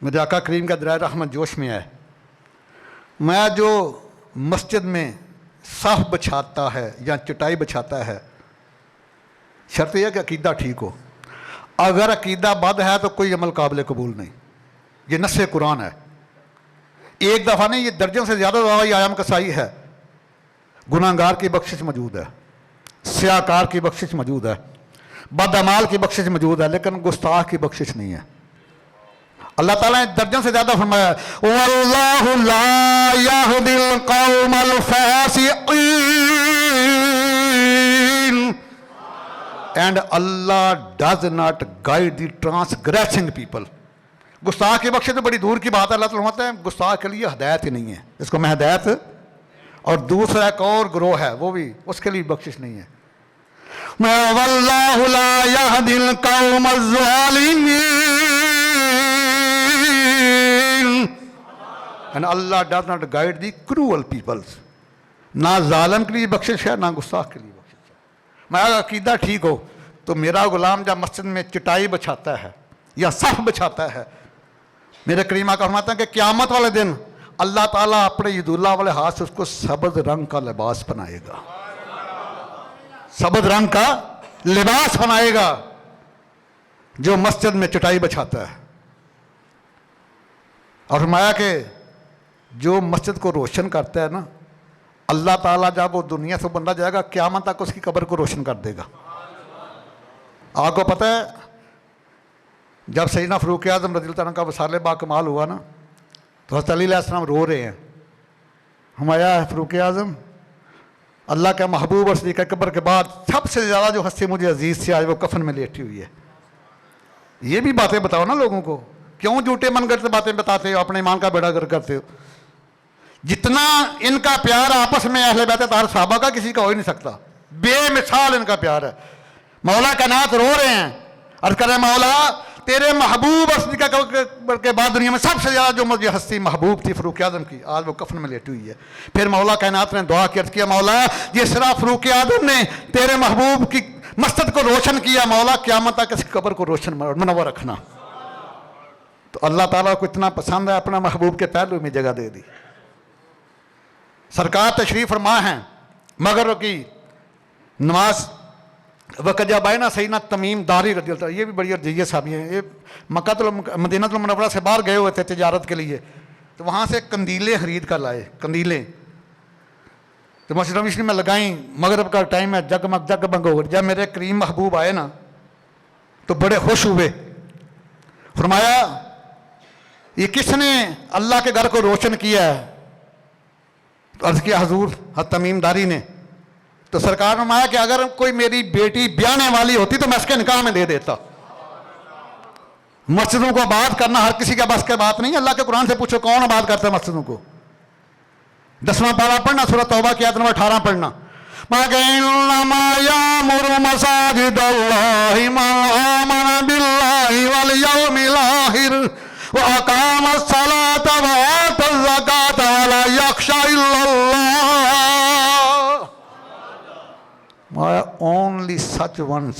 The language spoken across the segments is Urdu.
میرے آقا کریم کا درائے رحمت جوش میں ہے. میں جو مسجد میں صاف بچھاتا ہے یا چٹائی بچھاتا ہے، شرط یہ ہے کہ عقیدہ ٹھیک ہو. اگر عقیدہ بد ہے تو کوئی عمل قابل قبول نہیں. یہ نص قرآن ہے. ایک دفعہ نہیں، یہ درجن سے زیادہ دفعہ یہ آیام کسائی ہے. گناہگار کی بخشش موجود ہے، سیاہ کار کی بخشش موجود ہے، بدعمال کی بخشش موجود ہے، لیکن گستاخ کی بخشش نہیں ہے. اللہ تعالیٰ نے درجن سے زیادہ فرمایا وَاللَّهُ لَا يَهْدِي الْقَوْمَ الْفَاسِقِينَ and Allah does not guide the transgressing people. گستاخ کی بخشش تو بڑی دور کی بات ہے. اللہ تعالیٰ فرماتا ہے گستاخ کے لیے ہدایت ہی نہیں ہے. اس کو میں ہدایت، اور دوسرا ایک اور گروہ ہے وہ بھی اس کے لیے بخشش نہیں ہے. وَاللَّهُ لَا يَهْدِي الْقَوْمَ الظَّالِمِينَ and Allah does not guide the cruel peoples. نہ ظالم کے لیے بخشش ہے، نہ گستاخ کے لیے بخشش ہے. میں اگر عقیدہ ٹھیک ہو تو میرا غلام جب مسجد میں چٹائی بچھاتا ہے یا صف بچھاتا ہے، میرے کریم آقا فرماتے ہیں کہ قیامت والے دن اللہ تعالیٰ اپنے عید اللہ والے ہاتھ سے اس کو سبز رنگ کا لباس بنائے گا. سبز رنگ کا لباس بنائے گا جو مسجد میں چٹائی بچھاتا ہے. اور فرمایا کہ جو مسجد کو روشن کرتا ہے نا، اللہ تعالیٰ جب وہ دنیا سے بندہ جائے گا قیامت تک اس کی قبر کو روشن کر دے گا. آپ کو پتہ ہے جب سیدنا فاروق اعظم رضی اللہ عنہ کا وصال با کمال ہوا نا، تو حضرت علی علیہ السلام رو رہے ہیں. ہمارا فاروق اعظم اللہ کا محبوب اور صدیق اکبر کے بعد سب سے زیادہ جو ہستی مجھے عزیز سے آج وہ کفن میں لیٹی ہوئی ہے. یہ بھی باتیں بتاؤ نا لوگوں کو، کیوں جھوٹے من گھڑت باتیں بتاتے ہو، اپنے ایمان کا بیڑا گرک کرتے ہو. جتنا ان کا پیار آپس میں اہل بیت طاہر صحابہ کا کسی کا ہو ہی نہیں سکتا. بے مثال ان کا پیار ہے. مولا کائنات رو رہے ہیں، عرض کر رہے ہیں مولا تیرے محبوب اور صدیق اکبر کے بعد دنیا میں سب سے زیادہ جو مجھے ہستی محبوب تھی فاروق اعظم کی، آج وہ کفن میں لیٹی ہوئی ہے. پھر مولا کائنات نے دعا کی، عرض کیا مولا جس طرح فاروق اعظم نے تیرے محبوب کی مسجد کو روشن کیا، مولا قیامت تک اس قبر کو روشن منور رکھنا. تو اللہ تعالیٰ کو اتنا پسند ہے، اپنا محبوب کے پہلو میں جگہ دے دی. سرکار تشریف فرما ہیں مغرب کی نماز وقت جب آئے نا، سیدنا تمیم داری رضی اللہ عنہ، یہ بھی بڑی ارجیت صحابی ہیں، یہ مکہ مدینہ المنورہ سے باہر گئے ہوئے تھے تجارت کے لیے، تو وہاں سے قندیلیں خرید کر لائے. قندیلیں تو مسجد نبوی میں لگائیں. مغرب کا ٹائم ہے، جگمگ جگمگ ہو گئی. جب میرے کریم محبوب آئے نا تو بڑے خوش ہوئے. فرمایا یہ کس نے اللہ کے گھر کو روشن کیا ہے؟ تو عرض کیا حضور حضرت تمیم داری نے. تو سرکار نے فرمایا کہ اگر کوئی میری بیٹی بیانے والی ہوتی تو میں اس کے نکاح میں دے دیتا. مسجدوں کو آباد کرنا ہر کسی کا بس کی بات نہیں. اللہ کے قرآن سے پوچھو کون آباد کرتا ہے مسجدوں کو؟ 10واں پارہ پڑھنا، سورۃ توبہ کی آیت نمبر 18 پڑھنا. إِنَّمَا يَعْمُرُ مَسَاجِدَ اللَّهِ مَنْ آمَنَ بِاللَّهِ وَالْيَوْمِ الْآخِرِ وَأَقَامَ الصَّلَاةَ وَآتَى الزَّكَاةَ وَلَا يَخْشَىٰ إِلَّا اللَّهَ. Only such ones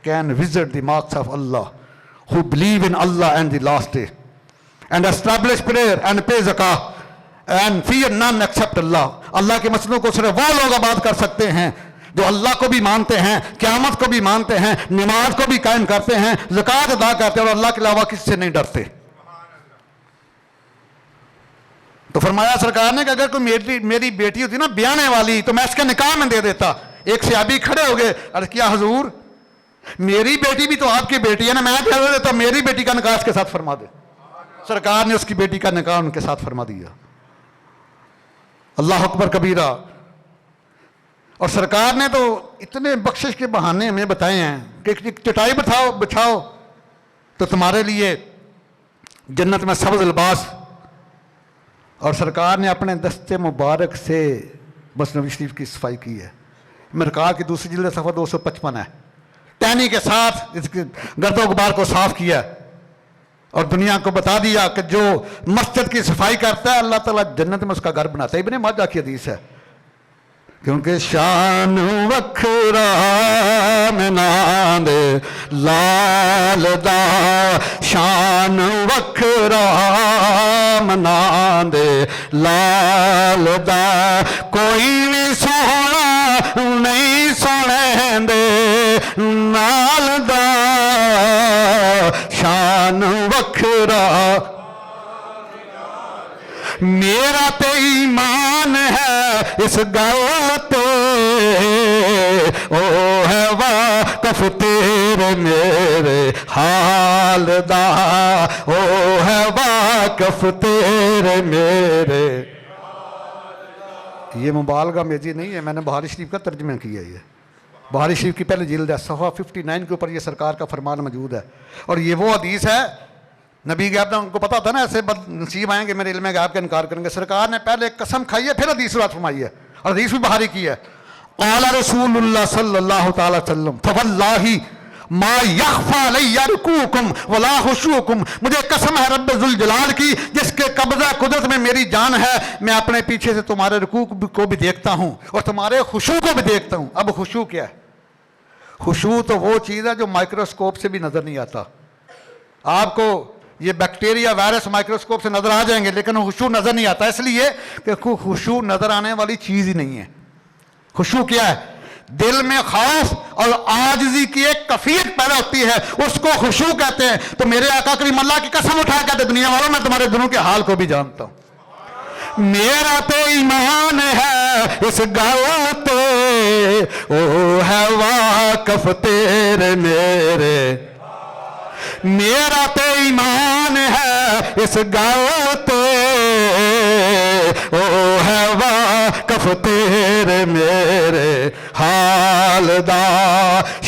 can visit the mosques of Allah who believe in Allah and the last day and establish prayer and pay zakah and fear none except Allah. اللہ کی مسجدوں کو صرف وہ لوگ آباد کر سکتے ہیں جو اللہ کو بھی مانتے ہیں، قیامت کو بھی مانتے ہیں، نماز کو بھی قائم کرتے ہیں، زکوٰۃ ادا کرتے ہیں، اور اللہ کے علاوہ کسی سے نہیں ڈرتے. تو فرمایا سرکار نے کہ اگر کوئی میری بیٹی ہوتی نا بیانے والی تو میں اس کے نکاح میں دے دیتا. ایک صحابی کھڑے ہو گئے، عرض کیا حضور میری بیٹی بھی تو آپ کی بیٹی ہے نا، میں دے دیتا، میری بیٹی کا نکاح اس کے ساتھ فرما دے. سرکار نے اس کی بیٹی کا نکاح ان کے ساتھ فرما دیا. اللہ اکبر کبیرہ. اور سرکار نے تو اتنے بخشش کے بہانے ہمیں بتائے ہیں کہ چٹائی بچھاؤ تو تمہارے لیے جنت میں سبز لباس. اور سرکار نے اپنے دست مبارک سے مسجد نبوی شریف کی صفائی کی ہے. مرکات کی دوسری جلد صفحہ 255 ہے. ٹہنی کے ساتھ اس کے گرد و غبار کو صاف کیا اور دنیا کو بتا دیا کہ جو مسجد کی صفائی کرتا ہے اللہ تعالیٰ جنت میں اس کا گھر بناتا ہے. ابن ماجہ کی حدیث ہے کیونکہ شان وکھرا منا دے لال دا شان وکھرا منا دے لال دا کوئی بھی سونا نہیں سنے دے نال دا شان وکھرا میرا تے ایمان ہے اس گل تے او ہے واقف تیرے میرے حال دا او ہے واقف تیرے میرے. یہ مبالغہ میری نہیں ہے، میں نے بخاری شریف کا ترجمہ کیا ہے. بخاری شریف کی پہلے جلد ہے، صفحہ 59 کے اوپر یہ سرکار کا فرمان موجود ہے. اور یہ وہ حدیث ہے نبی غیب ان کو پتا تھا نا ایسے بد نصیب آئیں گے میرے علم غیب کا انکار کریں گے. سرکار نے پہلے قسم کھائی ہے پھر حدیث روایت فرمائی ہے اور حدیث بھی بخاری کی ہے. قال رسول اللہ صلی اللہ تعالی وسلم فواللہ ما یخفی علی رکوعکم ولا خشوعکم، مجھے قسم ہے رب ذوالجلال کی جس کے قبضہ قدرت میں میری جان ہے، میں اپنے پیچھے سے تمہارے رکوع کو بھی دیکھتا ہوں اور تمہارے خشوع کو بھی دیکھتا ہوں. اب خشوع کیا ہے؟ خشوع تو وہ چیز ہے جو مائکروسکوپ سے بھی نظر نہیں آتا. آپ کو یہ بیکٹیریا وائرس مائکروسکوپ سے نظر آ جائیں گے لیکن خشوع نظر نہیں آتا، اس لیے کہ خشوع نظر آنے والی چیز ہی نہیں ہے. خشوع کیا ہے؟ دل میں خوف اور عاجزی کی ایک کیفیت پیدا ہوتی ہے، اس کو خشوع کہتے ہیں. تو میرے آقا کریم اللہ کی قسم اٹھا کہتے ہیں دنیا والوں میں تمہارے دلوں کے حال کو بھی جانتا ہوں. میرا تو ایمان ہے اس گل تے او ہے واقف تیرے میرے، میرا تو ایمان ہے اس گل تے او ہے واقف تیرے میرے حال دا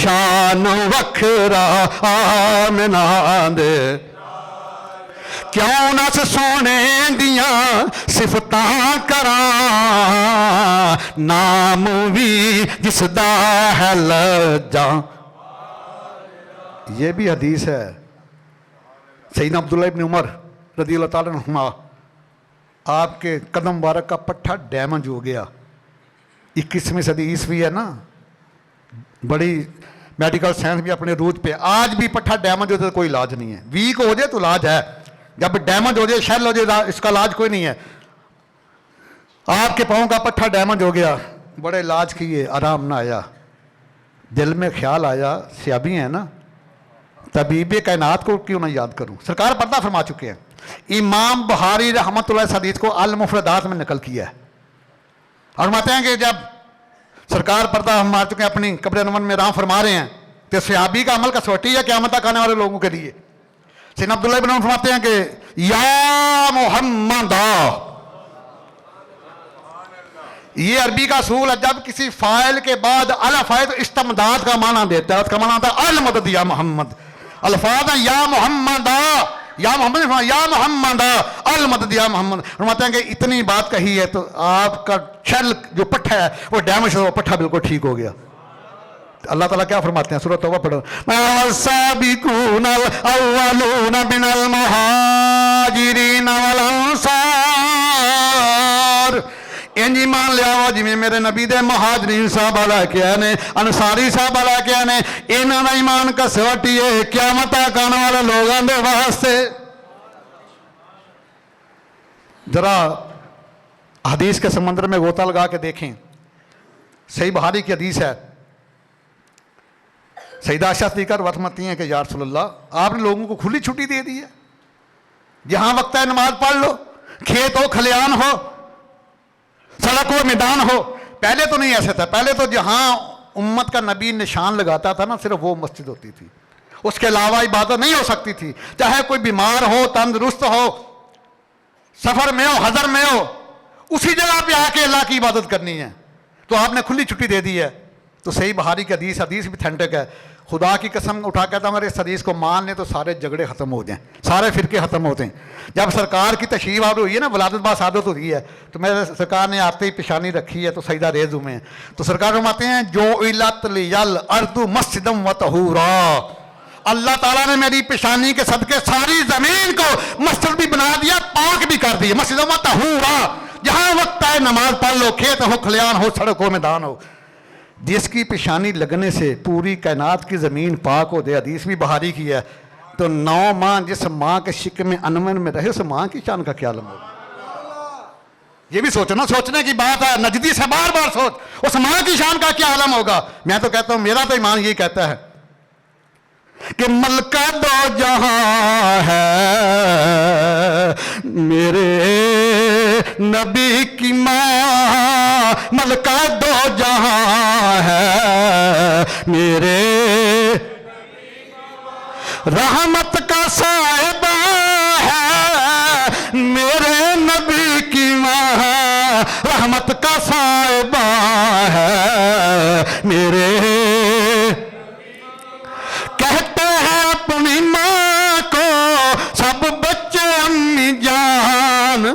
شان وکھرا آمنا دے. کیوں نہ سونے دیاں صفتاں کراں نام بھی جس دا ہے لجاں. یہ بھی حدیث ہے سیدنا عبداللہ ابن عمر رضی اللہ تعالیٰ عنہما، آپ کے قدم مبارک کا پٹھا ڈیمیج ہو گیا. 21ویں صدی عیسوی ہے نا، بڑی میڈیکل سائنس بھی اپنے عروج پہ. آج بھی پٹھا ڈیمیج ہو جائے تو کوئی علاج نہیں ہے. ویک ہو جائے تو علاج ہے، جب ڈیمیج ہو جائے شیل ہو جائے اس کا علاج کوئی نہیں ہے. آپ کے پاؤں کا پٹھا ڈیمیج ہو گیا، بڑے علاج کیے آرام نہ آیا. دل میں خیال آیا سیابی ہیں نا، طبیب کائنات کو کیوں نہ یاد کروں. سرکار پردہ فرما چکے ہیں. امام بخاری رحمۃ اللہ حدیث کو المفردات میں نقل کیا ہے اور فرماتے ہیں کہ جب سرکار پردہ ہم مار چکے ہیں اپنی قبر انور میں راہ فرما رہے ہیں تو صحابی کا عمل کسوٹی ہے قیامت تک آنے والے لوگوں کے لیے. سیدنا عبداللہ بن عمر فرماتے ہیں کہ یا محمد، یہ عربی کا اصول ہے جب کسی فاعل کے بعد الف آئے تو استمداد کا معنی دیتا ہے. اس کا معنی آتا ہے المدد یا محمد. الفاظ ہیں یا محمد، یا محمد، یا محمد المدد یا محمد. فرماتے ہیں کہ اتنی بات کہی ہے تو آپ کا شل جو پٹھا ہے وہ ڈیمیج ہو، پٹھا بالکل ٹھیک ہو گیا. اللہ تعالیٰ کیا فرماتے ہیں؟ سورۃ توبہ پڑھو. والسابقون الاولون من المہاجرین والانصار، انج ایمان لیا ہوا جی میرے نبی دے مہاجرین صحابہ لے کے آئے نے، انصاری صحابہ لے کے آئے نے. انہاں دا ایمان کسوٹی ہے قیامت تک آنے والے لوگوں دے واسطے. ذرا حدیث کے سمندر میں غوطہ لگا کے دیکھیں. صحیح بخاری کی حدیث ہے، سیدہ عائشہ صدیقہ روایت فرماتی ہیں کہ یا رسول اللہ آپ نے لوگوں کو کھلی چھٹی دے دی ہے، جہاں وقت ہے نماز پڑھ لو، کھیت ہو کھلیان ہو سڑک ہو میدان ہو. پہلے تو نہیں ایسا تھا. پہلے تو جہاں امت کا نبی نشان لگاتا تھا نا صرف وہ مسجد ہوتی تھی، اس کے علاوہ عبادت نہیں ہو سکتی تھی. چاہے کوئی بیمار ہو، تندرست ہو، سفر میں ہو، حضر میں ہو، اسی جگہ پہ آ کے اللہ کی عبادت کرنی ہے. تو آپ نے کھلی چھٹی دے دی ہے. تو صحیح بخاری کی حدیث بھی تھینٹک ہے. خدا کی قسم اٹھا کہتا ہوں اگر اس حدیث کو مان لیں تو سارے جھگڑے ختم ہو جائیں، سارے فرقے ختم ہوتے ہیں. جب سرکار کی تشریف آور ہوئی ہے نا، ولادت با سعادت ہوئی ہے، تو میرے سرکار نے آتے ہی پیشانی رکھی ہے تو سجدہ ریز ہوئے ہیں. تو سرکار فرماتے ہیں جو علت لیل ارض مسجدا و طہورا، اللہ تعالیٰ نے میری پیشانی کے صدقے ساری زمین کو مسجد بھی بنا دیا، پاک بھی کر دیا، مسجدوں میں طہورا، جہاں وقت ہے نماز پڑھ لو، کھیت ہو کھلیان ہو سڑک ہو میدان ہو۔ جس کی پیشانی لگنے سے پوری کائنات کی زمین پاک ہو دے، حدیث بھی بخاری کی ہے، تو 9 ماہ جس ماں کے شکم انمن میں رہے اس ماں کی شان کا کیا عالم ہوگا؟ یہ بھی سوچنا، سوچنے کی بات ہے، نجدی سے بار بار سوچ، اس ماں کی شان کا کیا عالم ہوگا۔ میں تو کہتا ہوں، میرا تو ایمان یہی کہتا ہے کہ ملکہ دو جہاں ہے میرے نبی کی ماں، ملکہ دو جہاں ہے میرے رحمت کا صاحبہ ہے میرے نبی کی ماں، رحمت کا صاحبہ ہے میرے، کہتے ہیں اپنی ماں کو سب بچے امی جان،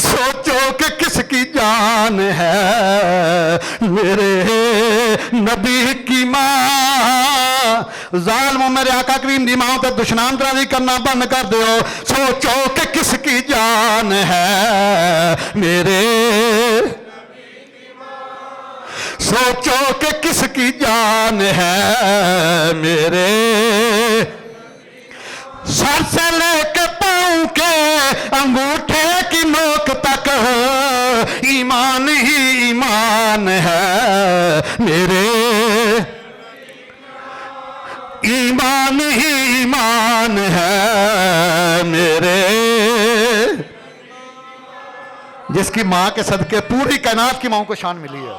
سوچو کہ کس کی جان ہے میرے نبی کی ماں۔ ظالموں میرے آقا کریم دی ماں تے دشنام درازی کرنا بند کر دیو، سوچو کہ کس کی جان ہے میرے، سوچو کہ کس کی جان ہے میرے، سر سے لے کے پاؤں کے انگوٹھے کی نوک تک ایمان ہی ایمان ہے میرے، ایمان ہی ایمان ہے میرے، جس کی ماں کے صدقے پوری کائنات کی ماں کو شان ملی ہے۔